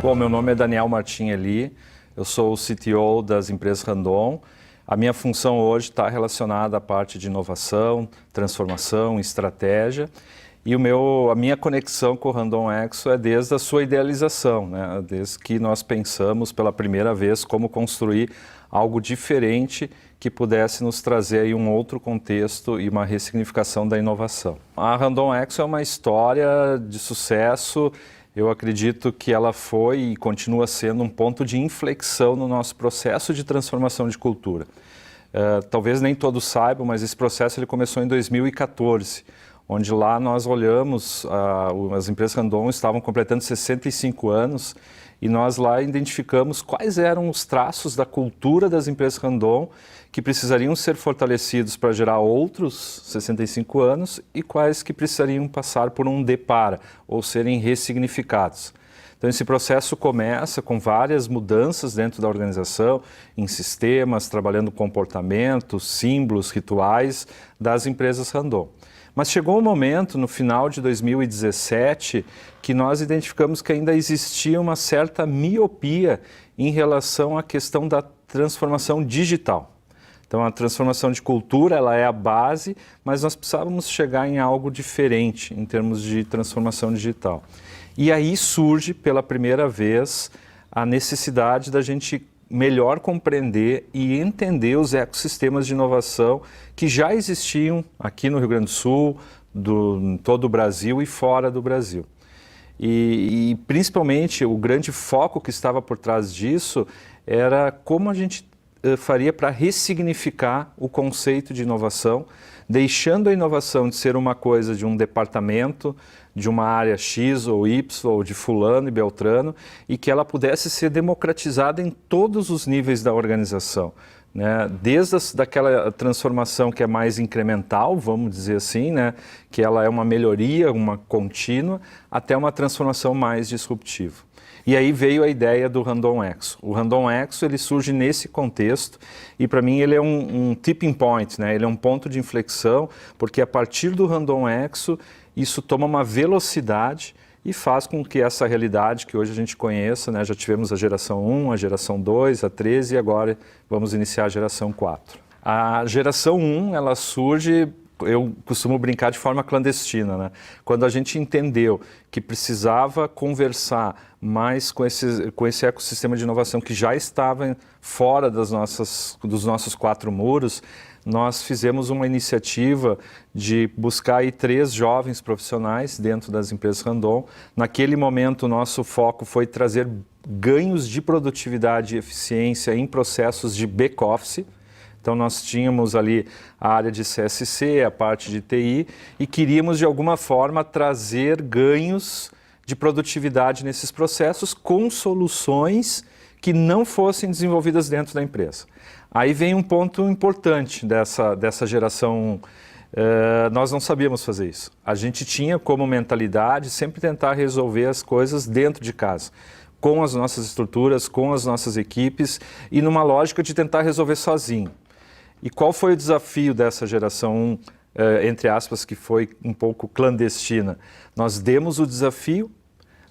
Bom, meu nome é Daniel Martinelli, eu sou o CTO das empresas Randon. A minha função hoje está relacionada à parte de inovação, transformação, estratégia. E a minha conexão com o Randon Exo é desde a sua idealização, né? Desde que nós pensamos pela primeira vez como construir algo diferente que pudesse nos trazer aí um outro contexto e uma ressignificação da inovação. A Randon Exo é uma história de sucesso. Eu acredito que ela foi e continua sendo um ponto de inflexão no nosso processo de transformação de cultura. Talvez nem todos saibam, mas esse processo ele começou em 2014, onde lá nós olhamos, as empresas Randon estavam completando 65 anos e nós lá identificamos quais eram os traços da cultura das empresas Randon que precisariam ser fortalecidos para gerar outros 65 anos e quais que precisariam passar por um depara ou serem ressignificados. Então esse processo começa com várias mudanças dentro da organização, em sistemas, trabalhando comportamentos, símbolos, rituais das empresas Randon. Mas chegou um momento, no final de 2017, que nós identificamos que ainda existia uma certa miopia em relação à questão da transformação digital. Então a transformação de cultura ela é a base, mas nós precisávamos chegar em algo diferente em termos de transformação digital. E aí surge pela primeira vez a necessidade da gente melhor compreender e entender os ecossistemas de inovação que já existiam aqui no Rio Grande do Sul, em todo o Brasil e fora do Brasil. E principalmente o grande foco que estava por trás disso era como a gente faria para ressignificar o conceito de inovação, deixando a inovação de ser uma coisa de um departamento, de uma área X ou Y, ou de fulano e beltrano, e que ela pudesse ser democratizada em todos os níveis da organização, né? Desde daquela transformação que é mais incremental, vamos dizer assim, né? Que ela é uma melhoria, uma contínua, até uma transformação mais disruptiva. E aí veio a ideia do Randon Exo. O Randon Exo ele surge nesse contexto e para mim ele é um tipping point, né? Ele é um ponto de inflexão, porque a partir do Randon Exo isso toma uma velocidade e faz com que essa realidade que hoje a gente conheça, né? Já tivemos a geração 1, a geração 2, a 13 e agora vamos iniciar a geração 4. A geração 1 ela surge, eu costumo brincar de forma clandestina, né? Quando a gente entendeu que precisava conversar mais com esse ecossistema de inovação que já estava fora dos nossos quatro muros, nós fizemos uma iniciativa de buscar aí 3 jovens profissionais dentro das empresas Randon. Naquele momento, o nosso foco foi trazer ganhos de produtividade e eficiência em processos de back-office. Então nós tínhamos ali a área de CSC, a parte de TI e queríamos de alguma forma trazer ganhos de produtividade nesses processos com soluções que não fossem desenvolvidas dentro da empresa. Aí vem um ponto importante dessa geração. Nós não sabíamos fazer isso. A gente tinha como mentalidade sempre tentar resolver as coisas dentro de casa, com as nossas estruturas, com as nossas equipes e numa lógica de tentar resolver sozinho. E qual foi o desafio dessa geração 1, entre aspas, que foi um pouco clandestina? Nós demos o desafio,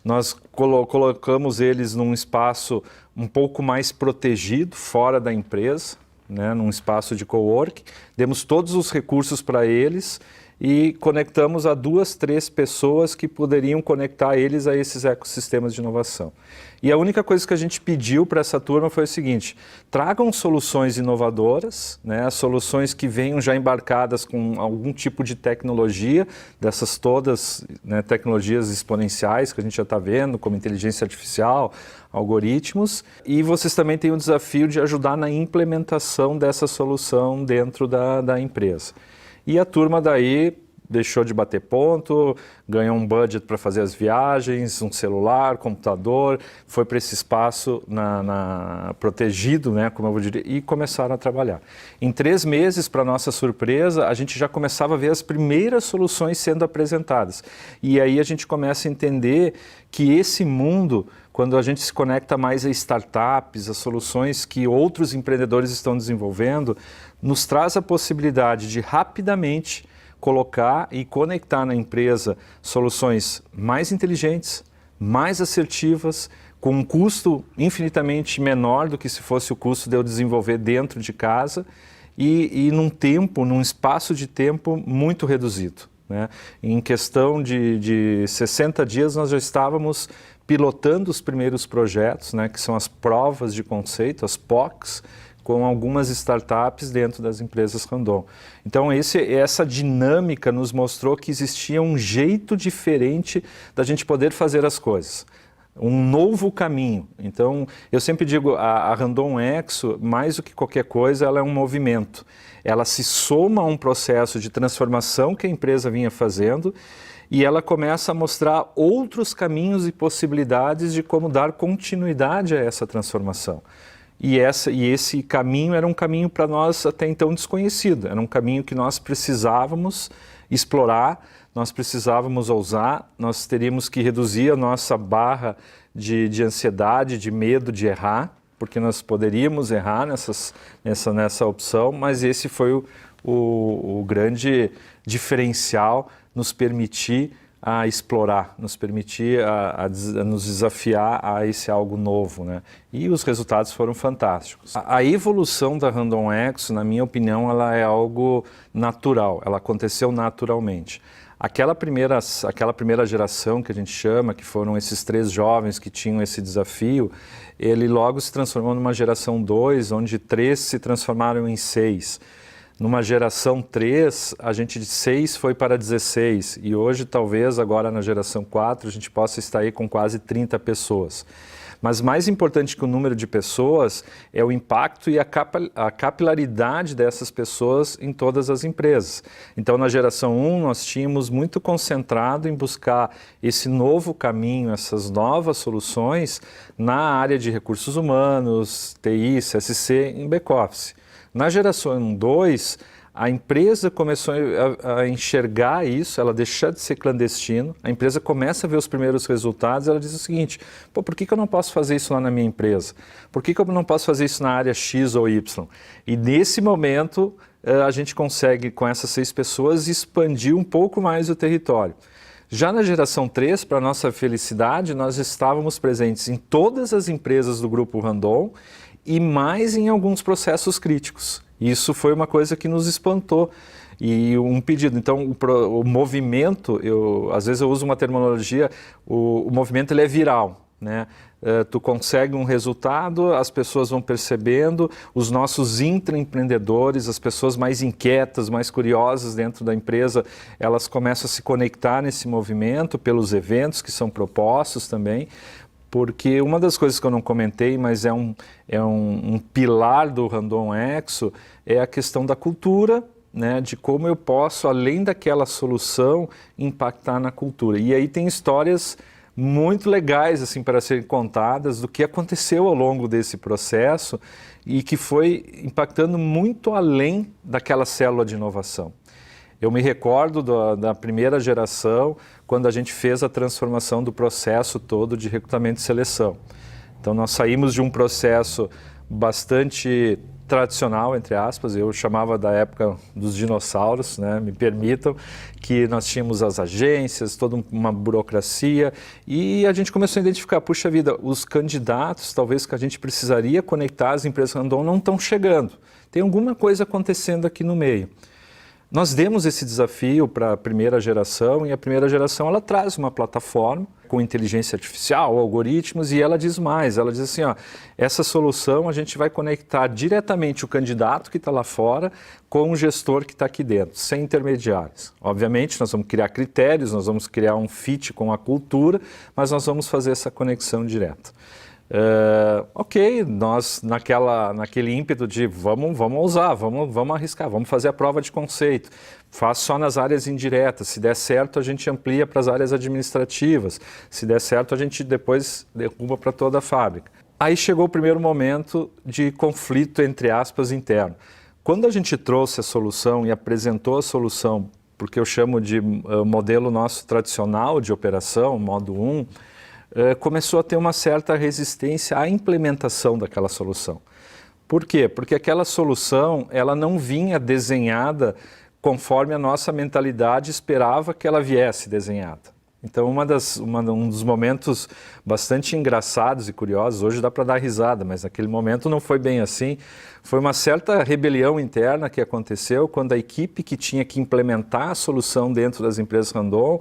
nós colocamos eles num espaço um pouco mais protegido, fora da empresa, né, num espaço de cowork, demos todos os recursos para eles e conectamos a 2, 3 pessoas que poderiam conectar eles a esses ecossistemas de inovação. E a única coisa que a gente pediu para essa turma foi o seguinte: tragam soluções inovadoras, né, soluções que venham já embarcadas com algum tipo de tecnologia, dessas todas, né, tecnologias exponenciais que a gente já está vendo, como inteligência artificial, algoritmos, e vocês também têm o desafio de ajudar na implementação dessa solução dentro da empresa. E a turma daí deixou de bater ponto, ganhou um budget para fazer as viagens, um celular, computador, foi para esse espaço protegido, né, como eu vou dizer, e começaram a trabalhar. Em 3 meses, para nossa surpresa, a gente já começava a ver as primeiras soluções sendo apresentadas. E aí a gente começa a entender que esse mundo, quando a gente se conecta mais a startups, a soluções que outros empreendedores estão desenvolvendo, nos traz a possibilidade de rapidamente colocar e conectar na empresa soluções mais inteligentes, mais assertivas, com um custo infinitamente menor do que se fosse o custo de eu desenvolver dentro de casa e num espaço de tempo muito reduzido, né? Em questão de 60 dias nós já estávamos pilotando os primeiros projetos, né, que são as provas de conceito, as POCs, com algumas startups dentro das empresas Randon. Então essa dinâmica nos mostrou que existia um jeito diferente da gente poder fazer as coisas. Um novo caminho. Então, eu sempre digo, a Randon Exo, mais do que qualquer coisa, ela é um movimento. Ela se soma a um processo de transformação que a empresa vinha fazendo e ela começa a mostrar outros caminhos e possibilidades de como dar continuidade a essa transformação. E esse caminho era um caminho para nós até então desconhecido, era um caminho que nós precisávamos explorar, nós precisávamos ousar, nós teríamos que reduzir a nossa barra de ansiedade, de medo de errar, porque nós poderíamos errar nessa opção, mas esse foi o grande diferencial, nos permitir a explorar, nos permitir a nos desafiar a esse algo novo, né? E os resultados foram fantásticos. A evolução da Randon Exo, na minha opinião, ela é algo natural, ela aconteceu naturalmente. Aquela primeira geração que a gente chama, que foram esses 3 jovens que tinham esse desafio, ele logo se transformou numa geração 2, onde 3 se transformaram em 6. Numa geração 3, a gente de 6 foi para 16 e hoje, talvez, agora na geração 4, a gente possa estar aí com quase 30 pessoas. Mas mais importante que o número de pessoas é o impacto e a capilaridade dessas pessoas em todas as empresas. Então, na geração 1, nós tínhamos muito concentrado em buscar esse novo caminho, essas novas soluções na área de recursos humanos, TI, CSC, em back-office. Na geração 2, a empresa começou a enxergar isso, ela deixa de ser clandestino, a empresa começa a ver os primeiros resultados, ela diz o seguinte, pô, por que eu não posso fazer isso lá na minha empresa? Por que eu não posso fazer isso na área X ou Y? E nesse momento, a gente consegue, com essas 6 pessoas, expandir um pouco mais o território. Já na geração 3, para nossa felicidade, nós estávamos presentes em todas as empresas do Grupo Randon, e mais em alguns processos críticos. Isso foi uma coisa que nos espantou. E um pedido. Então, o movimento, às vezes eu uso uma terminologia, o movimento ele é viral, né? Tu consegue um resultado, as pessoas vão percebendo, os nossos intraempreendedores, as pessoas mais inquietas, mais curiosas dentro da empresa, elas começam a se conectar nesse movimento pelos eventos que são propostos também. Porque uma das coisas que eu não comentei, mas é um pilar do Randon Exo, é a questão da cultura, né, de como eu posso, além daquela solução, impactar na cultura. E aí tem histórias muito legais assim, para serem contadas do que aconteceu ao longo desse processo e que foi impactando muito além daquela célula de inovação. Eu me recordo da primeira geração, quando a gente fez a transformação do processo todo de recrutamento e seleção. Então, nós saímos de um processo bastante tradicional, entre aspas, eu chamava da época dos dinossauros, né, me permitam, que nós tínhamos as agências, toda uma burocracia, e a gente começou a identificar, puxa vida, os candidatos, talvez que a gente precisaria conectar as empresas Randon, não estão chegando. Tem alguma coisa acontecendo aqui no meio. Nós demos esse desafio para a primeira geração e a primeira geração ela traz uma plataforma com inteligência artificial, algoritmos e ela diz mais, ela diz assim, ó, essa solução a gente vai conectar diretamente o candidato que está lá fora com o gestor que está aqui dentro, sem intermediários. Obviamente nós vamos criar critérios, nós vamos criar um fit com a cultura, mas nós vamos fazer essa conexão direta. Ok, nós naquele ímpeto de vamos ousar, vamos arriscar, vamos fazer a prova de conceito, faz só nas áreas indiretas, se der certo a gente amplia para as áreas administrativas, se der certo a gente depois derruba para toda a fábrica. Aí chegou o primeiro momento de conflito, entre aspas, interno. Quando a gente trouxe a solução e apresentou a solução, porque eu chamo de modelo nosso tradicional de operação, modo 1, começou a ter uma certa resistência à implementação daquela solução. Por quê? Porque aquela solução ela não vinha desenhada conforme a nossa mentalidade esperava que ela viesse desenhada. Então, um dos momentos bastante engraçados e curiosos, hoje dá para dar risada, mas naquele momento não foi bem assim, foi uma certa rebelião interna que aconteceu quando a equipe que tinha que implementar a solução dentro das empresas Randon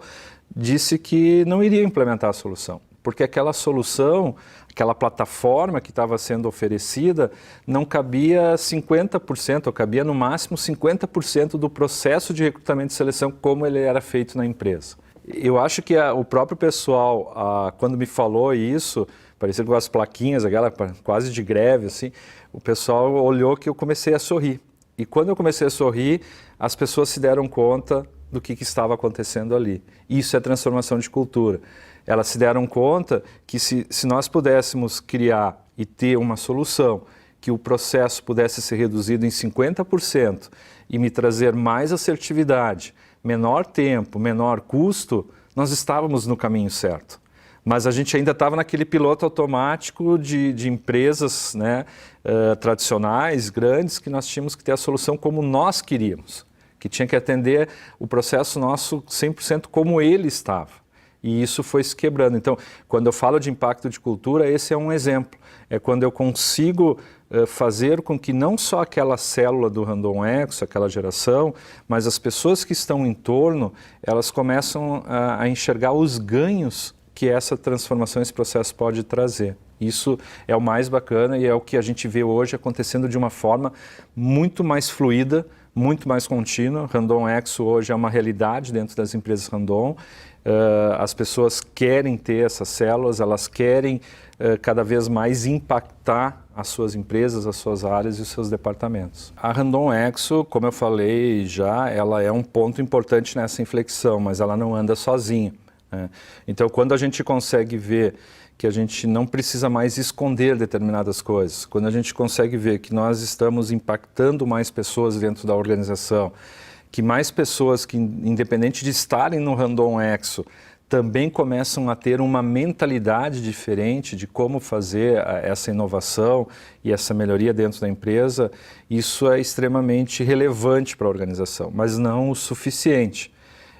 disse que não iria implementar a solução, porque aquela solução, aquela plataforma que estava sendo oferecida, não cabia 50%, ou cabia no máximo 50% do processo de recrutamento e seleção como ele era feito na empresa. Eu acho que o próprio pessoal, quando me falou isso, parecia com as plaquinhas, aquela quase de greve, assim, o pessoal olhou que eu comecei a sorrir. E quando eu comecei a sorrir, as pessoas se deram conta do que estava acontecendo ali. Isso é transformação de cultura. Elas se deram conta que se nós pudéssemos criar e ter uma solução que o processo pudesse ser reduzido em 50% e me trazer mais assertividade, menor tempo, menor custo, nós estávamos no caminho certo. Mas a gente ainda estava naquele piloto automático de empresas, né, tradicionais, grandes, que nós tínhamos que ter a solução como nós queríamos, que tinha que atender o processo nosso 100% como ele estava. E isso foi se quebrando. Então, quando eu falo de impacto de cultura, esse é um exemplo. É quando eu consigo fazer com que não só aquela célula do Randon Exo, aquela geração, mas as pessoas que estão em torno, elas começam a enxergar os ganhos que essa transformação, esse processo pode trazer. Isso é o mais bacana e é o que a gente vê hoje acontecendo de uma forma muito mais fluida, muito mais contínua. Randon Exo hoje é uma realidade dentro das empresas Randon. As pessoas querem ter essas células, elas querem cada vez mais impactar as suas empresas, as suas áreas e os seus departamentos. A Randon Exo, como eu falei já, ela é um ponto importante nessa inflexão, mas ela não anda sozinha, né? Então, quando a gente consegue ver que a gente não precisa mais esconder determinadas coisas, quando a gente consegue ver que nós estamos impactando mais pessoas dentro da organização, que mais pessoas que, independente de estarem no Randon Exo, também começam a ter uma mentalidade diferente de como fazer essa inovação e essa melhoria dentro da empresa, isso é extremamente relevante para a organização, mas não o suficiente.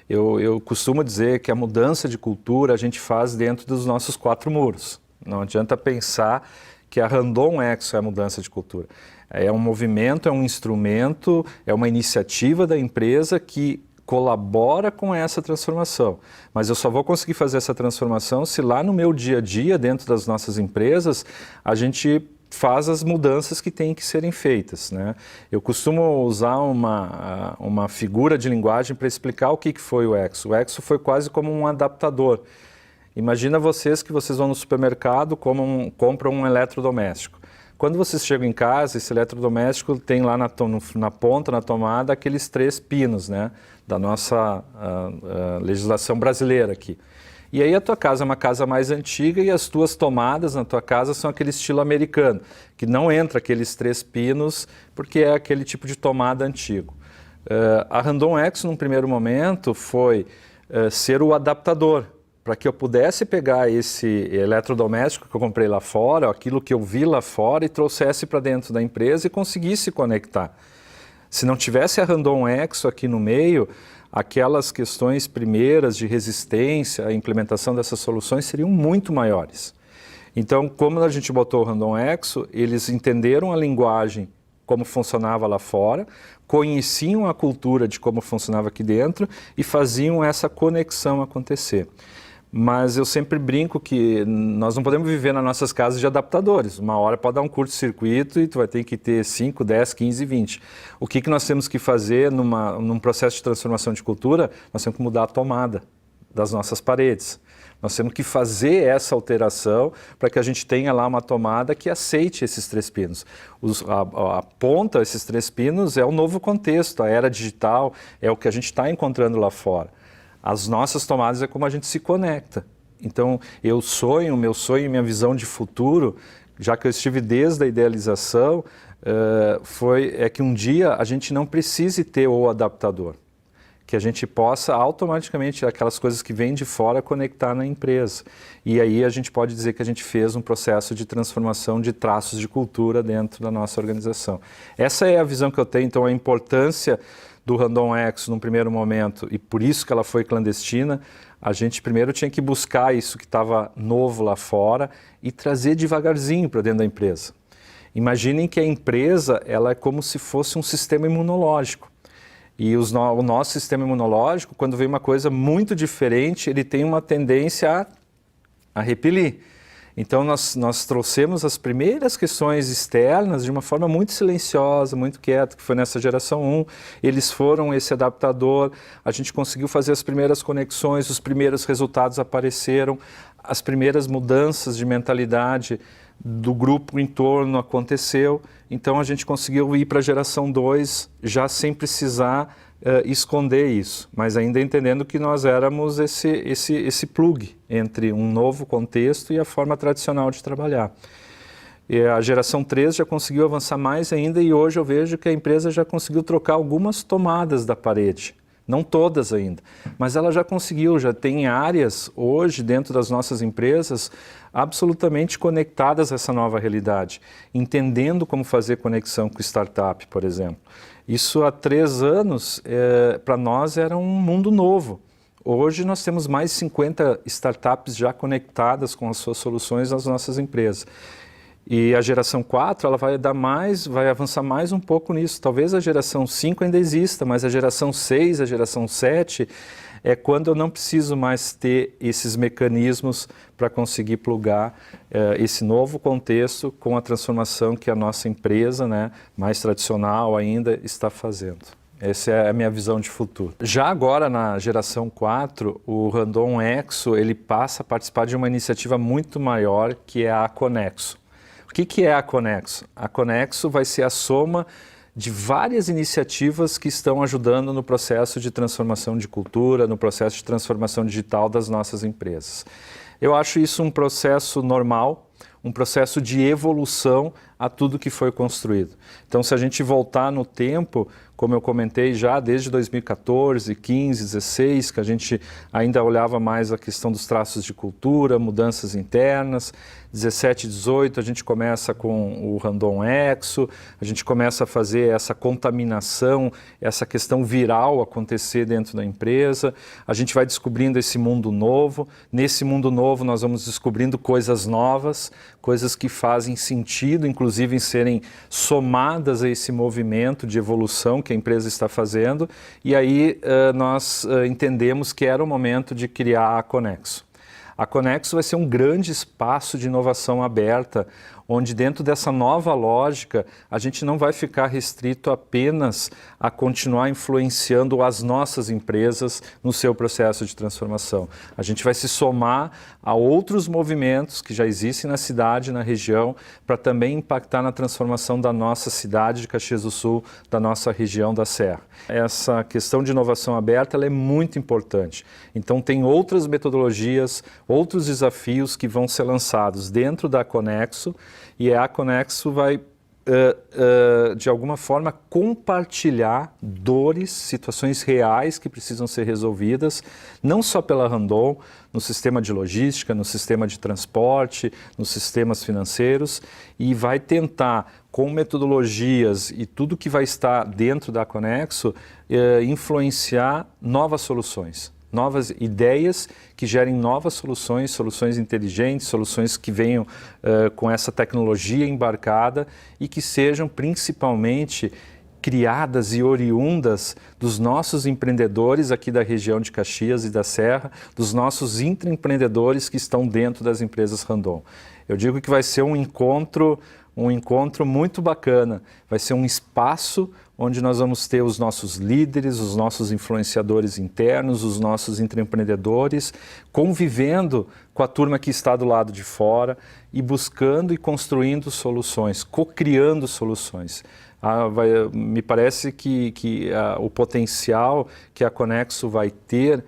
Eu costumo dizer que a mudança de cultura a gente faz dentro dos nossos 4 muros. Não adianta pensar que a Randon Exo é a mudança de cultura. É um movimento, é um instrumento, é uma iniciativa da empresa que colabora com essa transformação. Mas eu só vou conseguir fazer essa transformação se lá no meu dia a dia, dentro das nossas empresas, a gente faz as mudanças que têm que serem feitas, né? Eu costumo usar uma figura de linguagem para explicar o que foi o Exo. O Exo foi quase como um adaptador. Imagina vocês que vocês vão no supermercado, compram um eletrodoméstico. Quando vocês chegam em casa, esse eletrodoméstico tem lá na ponta, na tomada, aqueles 3 pinos, né, da nossa legislação brasileira aqui. E aí a tua casa é uma casa mais antiga e as tuas tomadas na tua casa são aquele estilo americano, que não entra aqueles 3 pinos porque é aquele tipo de tomada antigo. A Randon Exo, num primeiro momento, foi ser o adaptador, para que eu pudesse pegar esse eletrodoméstico que eu comprei lá fora, aquilo que eu vi lá fora e trouxesse para dentro da empresa e conseguisse conectar. Se não tivesse a Randon Exo aqui no meio, aquelas questões primeiras de resistência à implementação dessas soluções seriam muito maiores. Então, como a gente botou o Randon Exo, eles entenderam a linguagem, como funcionava lá fora, conheciam a cultura de como funcionava aqui dentro e faziam essa conexão acontecer. Mas eu sempre brinco que nós não podemos viver nas nossas casas de adaptadores. Uma hora pode dar um curto-circuito e tu vai ter que ter 5, 10, 15, 20. O que nós temos que fazer num processo de transformação de cultura? Nós temos que mudar a tomada das nossas paredes. Nós temos que fazer essa alteração para que a gente tenha lá uma tomada que aceite esses 3 pinos. A ponta, esses 3 pinos, é o novo contexto, a era digital, é o que a gente está encontrando lá fora. As nossas tomadas é como a gente se conecta. Então, meu sonho e minha visão de futuro, já que eu estive desde a idealização, é que um dia a gente não precise ter o adaptador. que a gente possa automaticamente, aquelas coisas que vêm de fora, conectar na empresa. E aí a gente pode dizer que a gente fez um processo de transformação de traços de cultura dentro da nossa organização. Essa é a visão que eu tenho, então a importância do Randon Exo num primeiro momento, e por isso que ela foi clandestina, a gente primeiro tinha que buscar isso que estava novo lá fora e trazer devagarzinho para dentro da empresa. Imaginem que a empresa ela é como se fosse um sistema imunológico. E o nosso sistema imunológico, quando vem uma coisa muito diferente, ele tem uma tendência a repelir. Então, nós trouxemos as primeiras questões externas de uma forma muito silenciosa, muito quieta, que foi nessa geração 1. Eles foram esse adaptador, a gente conseguiu fazer as primeiras conexões, os primeiros resultados apareceram, as primeiras mudanças de mentalidade do grupo em torno aconteceu. Então, a gente conseguiu ir para a geração 2 já sem precisar esconder isso, mas ainda entendendo que nós éramos esse plug entre um novo contexto e a forma tradicional de trabalhar. E a geração 3 já conseguiu avançar mais ainda e hoje eu vejo que a empresa já conseguiu trocar algumas tomadas da parede. Não todas ainda, mas ela já conseguiu, já tem áreas hoje dentro das nossas empresas absolutamente conectadas a essa nova realidade, entendendo como fazer conexão com startup, por exemplo. Isso há 3 anos, para nós, era um mundo novo. Hoje nós temos mais de 50 startups já conectadas com as suas soluções nas nossas empresas. E a geração 4, ela vai avançar mais um pouco nisso. Talvez a geração 5 ainda exista, mas a geração 6, a geração 7, é quando eu não preciso mais ter esses mecanismos para conseguir plugar esse novo contexto com a transformação que a nossa empresa, né, mais tradicional ainda, está fazendo. Essa é a minha visão de futuro. Já agora, na geração 4, o Randon Exo ele passa a participar de uma iniciativa muito maior, que é a Conexo. O que é a Conexo? A Conexo vai ser a soma de várias iniciativas que estão ajudando no processo de transformação de cultura, no processo de transformação digital das nossas empresas. Eu acho isso um processo normal, um processo de evolução a tudo que foi construído. Então, se a gente voltar no tempo, como eu comentei já, desde 2014, 15, 16, que a gente ainda olhava mais a questão dos traços de cultura, mudanças internas. 17, 18, a gente começa com o Randon Exo, a gente começa a fazer essa contaminação, essa questão viral acontecer dentro da empresa. A gente vai descobrindo esse mundo novo. Nesse mundo novo, nós vamos descobrindo coisas novas, coisas que fazem sentido, inclusive em serem somadas a esse movimento de evolução que a empresa está fazendo, e aí nós entendemos que era o momento de criar a Conexo. A Conexo vai ser um grande espaço de inovação aberta, onde dentro dessa nova lógica, a gente não vai ficar restrito apenas a continuar influenciando as nossas empresas no seu processo de transformação. A gente vai se somar a outros movimentos que já existem na cidade, na região, para também impactar na transformação da nossa cidade de Caxias do Sul, da nossa região da Serra. Essa questão de inovação aberta ela é muito importante. Então, tem outras metodologias, outros desafios que vão ser lançados dentro da Conexo, e a Conexo vai, de alguma forma, compartilhar dores, situações reais que precisam ser resolvidas, não só pela Randon, no sistema de logística, no sistema de transporte, nos sistemas financeiros, e vai tentar, com metodologias e tudo que vai estar dentro da Conexo, influenciar novas soluções. Novas ideias que gerem novas soluções, soluções inteligentes, soluções que venham com essa tecnologia embarcada e que sejam principalmente criadas e oriundas dos nossos empreendedores aqui da região de Caxias e da Serra, dos nossos intraempreendedores que estão dentro das empresas Randon. Eu digo que vai ser um encontro muito bacana, vai ser um espaço onde nós vamos ter os nossos líderes, os nossos influenciadores internos, os nossos intraempreendedores, convivendo com a turma que está do lado de fora e buscando e construindo soluções, co-criando soluções. Me parece que o potencial que a Conexo vai ter,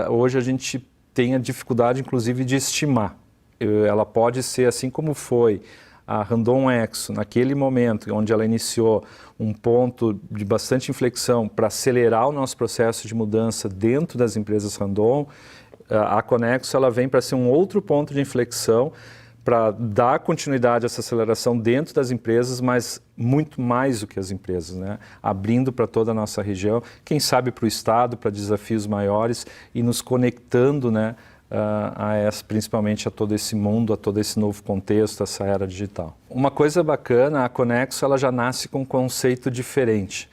hoje a gente tem a dificuldade, inclusive, de estimar. Ela pode ser, assim como foi a Randon Exo, naquele momento onde ela iniciou um ponto de bastante inflexão para acelerar o nosso processo de mudança dentro das empresas Randon, a Conexo ela vem para ser um outro ponto de inflexão para dar continuidade a essa aceleração dentro das empresas, mas muito mais do que as empresas, né? Abrindo para toda a nossa região, quem sabe para o Estado, para desafios maiores e nos conectando, né, principalmente a todo esse mundo, a todo esse novo contexto, essa era digital. Uma coisa bacana, a Conexo ela já nasce com um conceito diferente.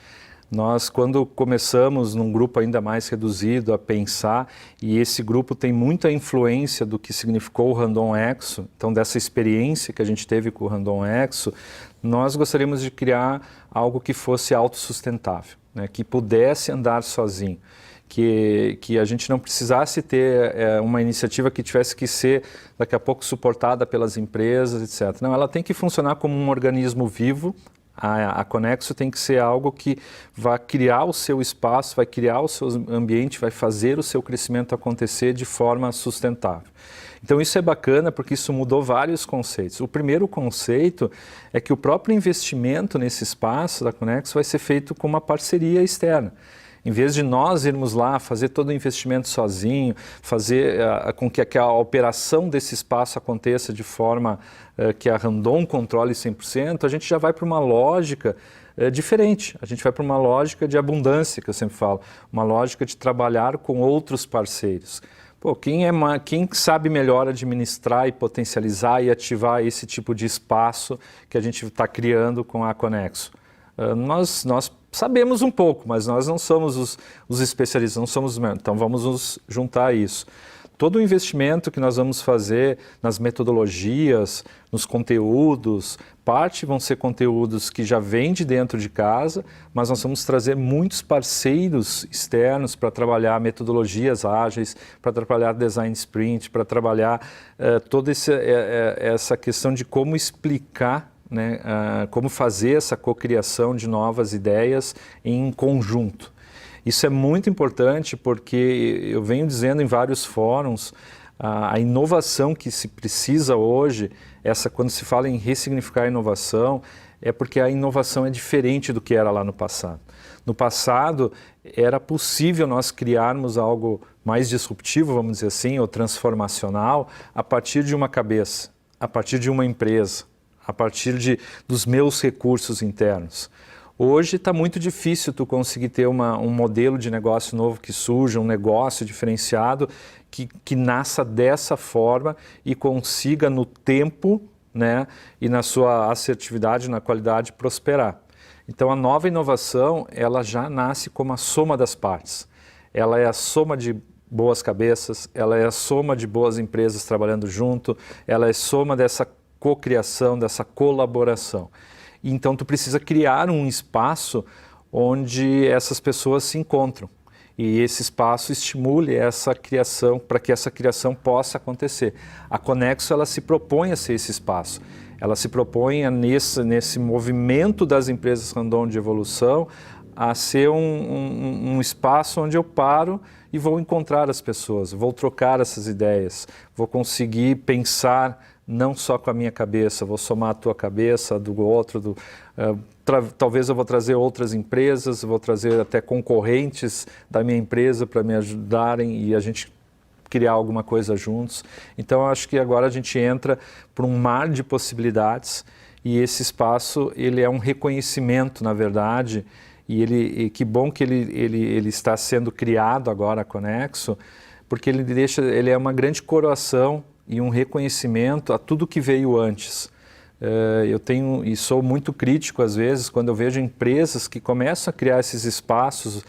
Nós, quando começamos num grupo ainda mais reduzido a pensar, e esse grupo tem muita influência do que significou o Randon Exo, então dessa experiência que a gente teve com o Randon Exo, nós gostaríamos de criar algo que fosse autossustentável, né, que pudesse andar sozinho. Que a gente não precisasse ter uma iniciativa que tivesse que ser daqui a pouco suportada pelas empresas, etc. Não, ela tem que funcionar como um organismo vivo. A Conexo tem que ser algo que vai criar o seu espaço, vai criar o seu ambiente, vai fazer o seu crescimento acontecer de forma sustentável. Então isso é bacana porque isso mudou vários conceitos. O primeiro conceito é que o próprio investimento nesse espaço da Conexo vai ser feito com uma parceria externa. Em vez de nós irmos lá fazer todo o investimento sozinho, fazer com que a operação desse espaço aconteça de forma que a Randon controle 100%, a gente já vai para uma lógica diferente. A gente vai para uma lógica de abundância, que eu sempre falo, uma lógica de trabalhar com outros parceiros. Pô, quem sabe melhor administrar e potencializar e ativar esse tipo de espaço que a gente está criando com a Conexo? Nós sabemos um pouco, mas nós não somos os especialistas, não somos os mesmos. Então vamos nos juntar a isso. Todo o investimento que nós vamos fazer nas metodologias, nos conteúdos, parte vão ser conteúdos que já vêm de dentro de casa, mas nós vamos trazer muitos parceiros externos para trabalhar metodologias ágeis, para trabalhar design sprint, para trabalhar toda essa questão de como explicar, né, como fazer essa cocriação de novas ideias em conjunto. Isso é muito importante porque eu venho dizendo em vários fóruns, a inovação que se precisa hoje, quando se fala em ressignificar a inovação, é porque a inovação é diferente do que era lá no passado. No passado, era possível nós criarmos algo mais disruptivo, vamos dizer assim, ou transformacional, a partir de uma cabeça, a partir de uma empresa, a partir dos meus recursos internos. Hoje está muito difícil tu conseguir ter um modelo de negócio novo que surja, um negócio diferenciado que nasça dessa forma e consiga no tempo, né, e na sua assertividade, na qualidade, prosperar. Então a nova inovação, ela já nasce como a soma das partes. Ela é a soma de boas cabeças, ela é a soma de boas empresas trabalhando junto, ela é a soma dessa cocriação, dessa colaboração. Então tu precisa criar um espaço onde essas pessoas se encontram e esse espaço estimule essa criação, para que essa criação possa acontecer. A Conexo ela se propõe a ser esse espaço, ela se propõe nesse movimento das empresas Randon de evolução a ser um espaço onde eu paro e vou encontrar as pessoas, vou trocar essas ideias, vou conseguir pensar não só com a minha cabeça, vou somar a tua cabeça, do outro, talvez eu vou trazer outras empresas, vou trazer até concorrentes da minha empresa para me ajudarem e a gente criar alguma coisa juntos. Então eu acho que agora a gente entra por um mar de possibilidades e esse espaço ele é um reconhecimento, na verdade, e que bom que ele está sendo criado agora, a Conexo, porque ele é uma grande coroação e um reconhecimento a tudo que veio antes. Eu tenho e sou muito crítico às vezes quando eu vejo empresas que começam a criar esses espaços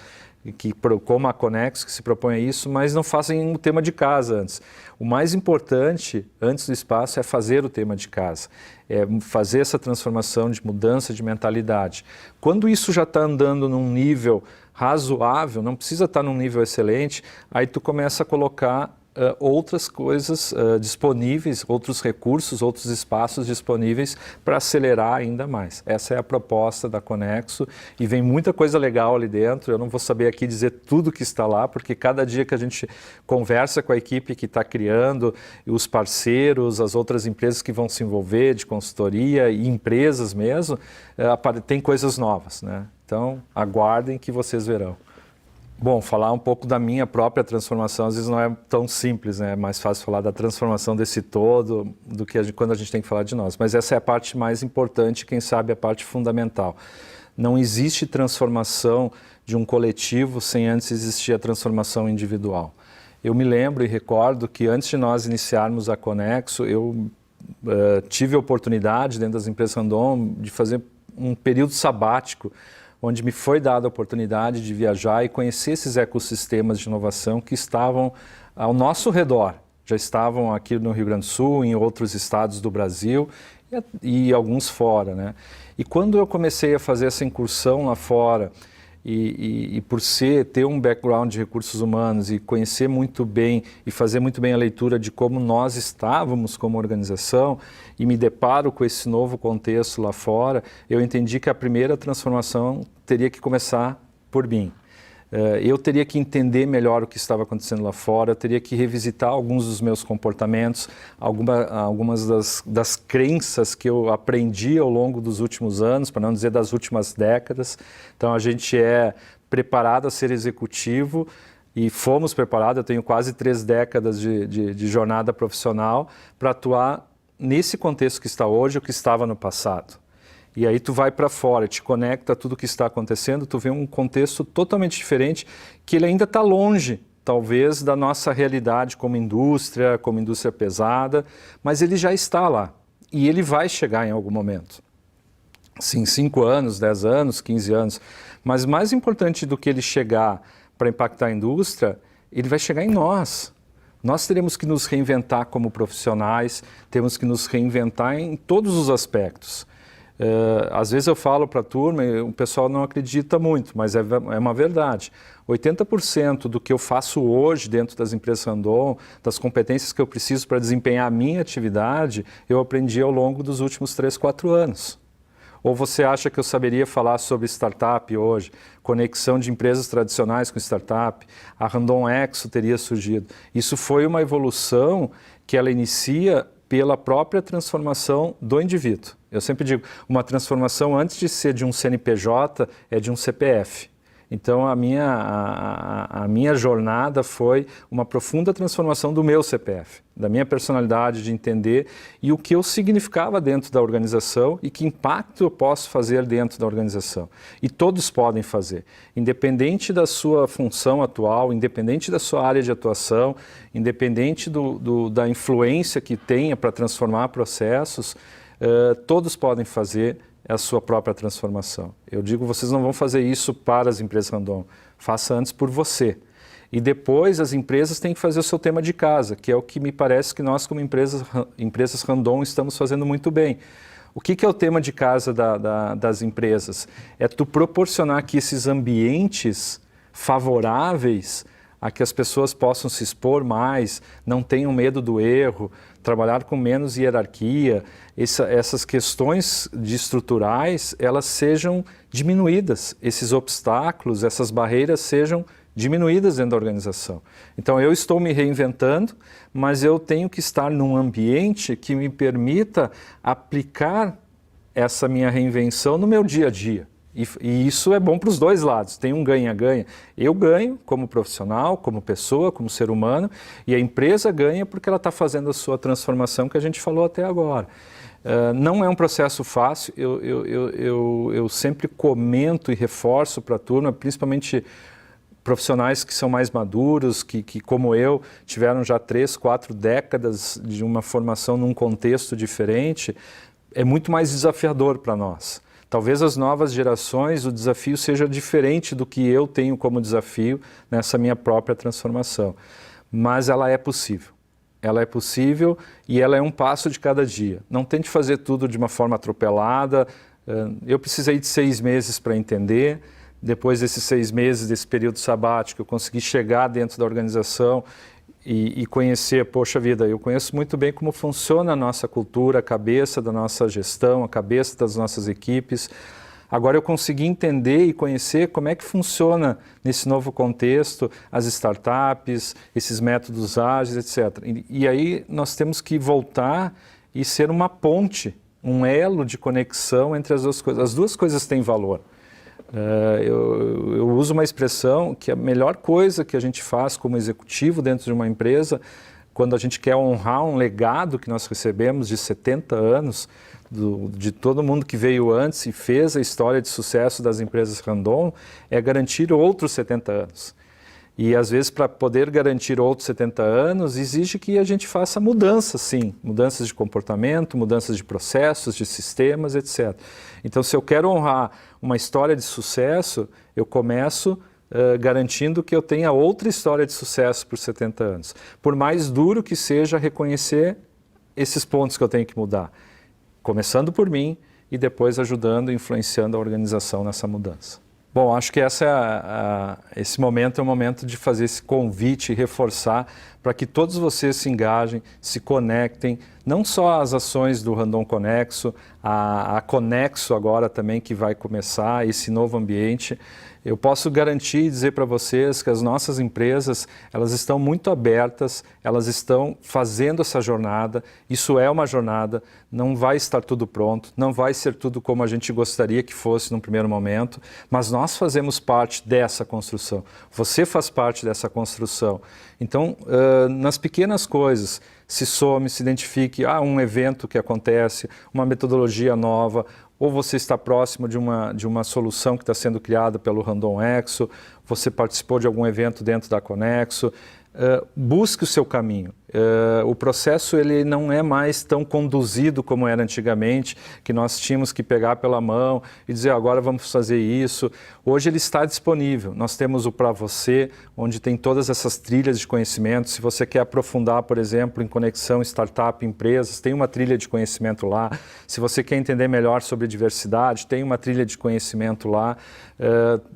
como a Conexo, que se propõe a isso, mas não fazem o tema de casa antes. O mais importante antes do espaço é fazer o tema de casa, é fazer essa transformação de mudança de mentalidade. Quando isso já está andando num nível razoável, não precisa estar num nível excelente, aí tu começa a colocar outras coisas disponíveis, outros recursos, outros espaços disponíveis para acelerar ainda mais. Essa é a proposta da Conexo e vem muita coisa legal ali dentro. Eu não vou saber aqui dizer tudo que está lá, porque cada dia que a gente conversa com a equipe que está criando, os parceiros, as outras empresas que vão se envolver, de consultoria e empresas mesmo, tem coisas novas, né? Então, aguardem que vocês verão. Bom, falar um pouco da minha própria transformação, às vezes não é tão simples, né? É mais fácil falar da transformação desse todo do que quando a gente tem que falar de nós. Mas essa é a parte mais importante, quem sabe a parte fundamental. Não existe transformação de um coletivo sem antes existir a transformação individual. Eu me lembro e recordo que antes de nós iniciarmos a Conexo, eu tive a oportunidade, dentro das empresas Randon, de fazer um período sabático, onde me foi dada a oportunidade de viajar e conhecer esses ecossistemas de inovação que estavam ao nosso redor. Já estavam aqui no Rio Grande do Sul, em outros estados do Brasil e alguns fora, né? E quando eu comecei a fazer essa incursão lá fora, e por ter um background de recursos humanos e conhecer muito bem e fazer muito bem a leitura de como nós estávamos como organização e me deparo com esse novo contexto lá fora, eu entendi que a primeira transformação teria que começar por mim. Eu teria que entender melhor o que estava acontecendo lá fora, eu teria que revisitar alguns dos meus comportamentos, algumas das crenças que eu aprendi ao longo dos últimos anos, para não dizer das últimas décadas. Então a gente é preparado a ser executivo e fomos preparados, eu tenho quase 3 décadas de jornada profissional para atuar nesse contexto que está hoje, o que estava no passado. E aí tu vai para fora, te conecta a tudo o que está acontecendo, tu vê um contexto totalmente diferente, que ele ainda está longe, talvez, da nossa realidade como indústria pesada, mas ele já está lá. E ele vai chegar em algum momento. Sim, 5 anos, 10 anos, 15 anos. Mas mais importante do que ele chegar para impactar a indústria, ele vai chegar em nós. Nós teremos que nos reinventar como profissionais, temos que nos reinventar em todos os aspectos. Às vezes eu falo para a turma e o pessoal não acredita muito, mas é uma verdade. 80% do que eu faço hoje dentro das empresas Randon, das competências que eu preciso para desempenhar a minha atividade, eu aprendi ao longo dos últimos 3, 4 anos. Ou você acha que eu saberia falar sobre startup hoje, conexão de empresas tradicionais com startup, a Randon Exo teria surgido. Isso foi uma evolução que ela inicia pela própria transformação do indivíduo. Eu sempre digo, uma transformação antes de ser de um CNPJ é de um CPF. Então a minha jornada foi uma profunda transformação do meu CPF, da minha personalidade de entender e o que eu significava dentro da organização e que impacto eu posso fazer dentro da organização. E todos podem fazer, independente da sua função atual, independente da sua área de atuação, independente da influência que tenha para transformar processos, todos podem fazer a sua própria transformação. Eu digo, vocês não vão fazer isso para as empresas Randon, faça antes por você. E depois as empresas têm que fazer o seu tema de casa, que é o que me parece que nós como empresas Randon estamos fazendo muito bem. O que é o tema de casa das empresas? É tu proporcionar que esses ambientes favoráveis a que as pessoas possam se expor mais, não tenham medo do erro, trabalhar com menos hierarquia, essas questões estruturais, elas sejam diminuídas, esses obstáculos, essas barreiras sejam diminuídas dentro da organização. Então eu estou me reinventando, mas eu tenho que estar num ambiente que me permita aplicar essa minha reinvenção no meu dia a dia. E isso é bom para os dois lados, tem um ganha-ganha. Eu ganho como profissional, como pessoa, como ser humano, e a empresa ganha porque ela está fazendo a sua transformação que a gente falou até agora. Não é um processo fácil, eu sempre comento e reforço para a turma, principalmente profissionais que são mais maduros, que como eu, tiveram já 3, 4 décadas de uma formação num contexto diferente, é muito mais desafiador para nós. Talvez as novas gerações, o desafio seja diferente do que eu tenho como desafio nessa minha própria transformação. Mas ela é possível. Ela é possível e ela é um passo de cada dia. Não tente fazer tudo de uma forma atropelada. Eu precisei de 6 meses para entender. Depois desses 6 meses, desse período sabático, eu consegui chegar dentro da organização e conhecer, poxa vida, eu conheço muito bem como funciona a nossa cultura, a cabeça da nossa gestão, a cabeça das nossas equipes. Agora eu consegui entender e conhecer como é que funciona nesse novo contexto as startups, esses métodos ágeis, etc. E aí nós temos que voltar e ser uma ponte, um elo de conexão entre as duas coisas. As duas coisas têm valor. Eu uso uma expressão que a melhor coisa que a gente faz como executivo dentro de uma empresa, quando a gente quer honrar um legado que nós recebemos de 70 anos, de todo mundo que veio antes e fez a história de sucesso das empresas Randon, é garantir outros 70 anos. E às vezes para poder garantir outros 70 anos, exige que a gente faça mudanças, sim, mudanças de comportamento, mudanças de processos, de sistemas, etc. Então, se eu quero honrar uma história de sucesso, eu começo garantindo que eu tenha outra história de sucesso por 70 anos. Por mais duro que seja reconhecer esses pontos que eu tenho que mudar. Começando por mim e depois ajudando e influenciando a organização nessa mudança. Bom, acho que esse momento é o momento de fazer esse convite e reforçar para que todos vocês se engajem, se conectem, não só às ações do Randon Conexo, a Conexo agora também que vai começar, esse novo ambiente. Eu posso garantir e dizer para vocês que as nossas empresas, elas estão muito abertas, elas estão fazendo essa jornada, isso é uma jornada, não vai estar tudo pronto, não vai ser tudo como a gente gostaria que fosse num primeiro momento, mas nós fazemos parte dessa construção, você faz parte dessa construção. Então, nas pequenas coisas, se some, se identifique, um evento que acontece, uma metodologia nova, ou você está próximo de uma solução que está sendo criada pelo Randon Exo, você participou de algum evento dentro da Conexo, busque o seu caminho. O processo ele não é mais tão conduzido como era antigamente, que nós tínhamos que pegar pela mão e dizer agora vamos fazer isso. Hoje ele está disponível. Nós temos o Pra Você, onde tem todas essas trilhas de conhecimento. Se você quer aprofundar, por exemplo, em conexão startup empresas, tem uma trilha de conhecimento lá. Se você quer entender melhor sobre diversidade, tem uma trilha de conhecimento lá.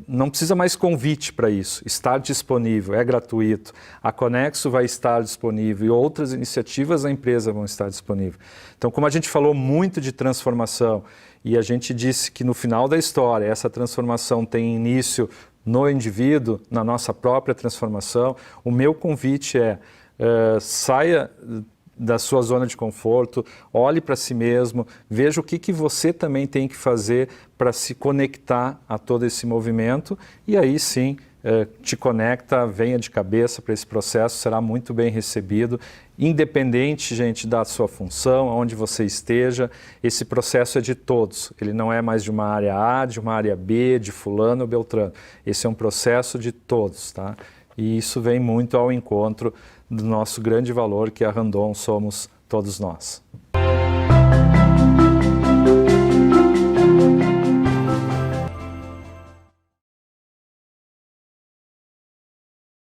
Não precisa mais convite para isso. Está disponível, é gratuito. A Conexo vai estar disponível. E outras iniciativas da empresa vão estar disponíveis. Então, como a gente falou muito de transformação e a gente disse que no final da história essa transformação tem início no indivíduo, na nossa própria transformação, o meu convite é saia da sua zona de conforto, olhe para si mesmo, veja o que você também tem que fazer para se conectar a todo esse movimento e aí sim, te conecta, venha de cabeça para esse processo, será muito bem recebido, independente, gente, da sua função, onde você esteja, esse processo é de todos, ele não é mais de uma área A, de uma área B, de fulano ou beltrano, esse é um processo de todos, tá? E isso vem muito ao encontro do nosso grande valor que a Randon somos todos nós.